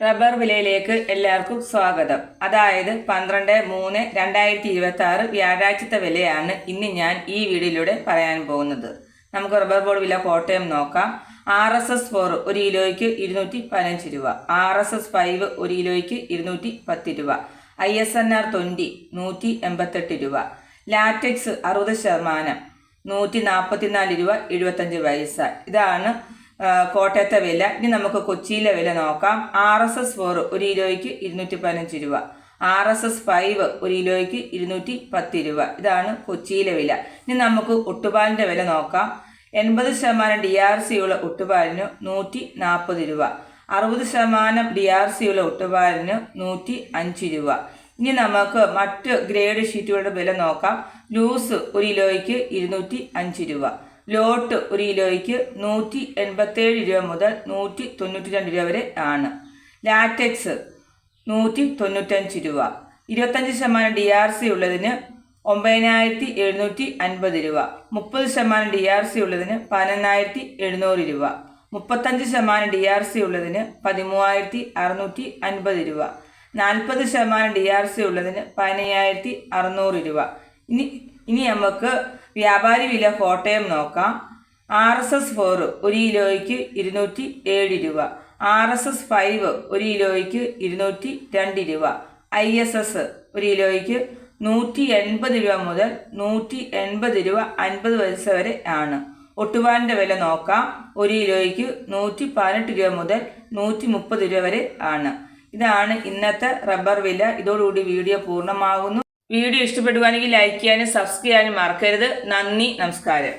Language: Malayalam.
റബ്ബർ വിലയിലേക്ക് എല്ലാവർക്കും സ്വാഗതം. അതായത് 12/3/2026 വ്യാഴാഴ്ചത്തെ വിലയാണ് ഇന്ന് ഞാൻ ഈ വീഡിയോയിലൂടെ പറയാൻ പോകുന്നത്. നമുക്ക് റബ്ബർ ബോർഡ് വില കോട്ടയം നോക്കാം. RSS 4 1 കിലോയ്ക്ക് 215 രൂപ, RSS 5 1 കിലോയ്ക്ക് 210 രൂപ, ISNR 20 188 രൂപ, ലാറ്റക്സ് 60% 144 രൂപ 75 പൈസ. ഇതാണ് കോട്ടയത്തെ വില. ഇനി നമുക്ക് കൊച്ചിയിലെ വില നോക്കാം. RSS 4 1 കിലോയ്ക്ക് 215 രൂപ, RSS 5 1 കിലോയ്ക്ക് 210 രൂപ. ഇതാണ് കൊച്ചിയിലെ വില. ഇനി നമുക്ക് ഒട്ടുപാലിൻ്റെ വില നോക്കാം. 80% DRC ഉള്ള ഒട്ടുപാലിന് 140 രൂപ, 60% DRC ഉള്ള ഒട്ടുപാലിന് 105 രൂപ. ഇനി നമുക്ക് മറ്റ് ഗ്രേഡ് ഷീറ്റുകളുടെ വില നോക്കാം. ലൂസ് 1 കിലോയ്ക്ക് 205 രൂപ, ലോട്ട് 1 കിലോയ്ക്ക് 187 രൂപ മുതൽ 192 രൂപ വരെ ആണ്. ലാറ്റക്സ് 195 രൂപ. 25% DRC ഉള്ളതിന് 9750 രൂപ, 30% DRC ഉള്ളതിന് 11700 രൂപ, 35% DRC ഉള്ളതിന് 13650 രൂപ, 40% DRC ഉള്ളതിന് 15600 രൂപ. ഇനി നമുക്ക് വ്യാപാരി വില കോട്ടയം നോക്കാം. RSS 4 1 കിലോയ്ക്ക് 207 രൂപ, RSS 5 1 കിലോയ്ക്ക് 202 രൂപ, ISS 1 കിലോയ്ക്ക് 180 രൂപ മുതൽ 180 രൂപ 50 പൈസ വരെ ആണ്. ഒട്ടുപാലിൻ്റെ വില നോക്കാം. 1 കിലോയ്ക്ക് 118 രൂപ മുതൽ 130 രൂപ വരെ ആണ്. ഇതാണ് ഇന്നത്തെ റബ്ബർ വില. ഇതോടുകൂടി വീഡിയോ പൂർണ്ണമാകുന്നു. വീഡിയോ ഇഷ്ടപ്പെടുവാണെങ്കിൽ ലൈക്ക് ചെയ്യാനും സബ്സ്ക്രൈബ് ചെയ്യാനും മറക്കരുത്. നന്ദി, നമസ്കാരം.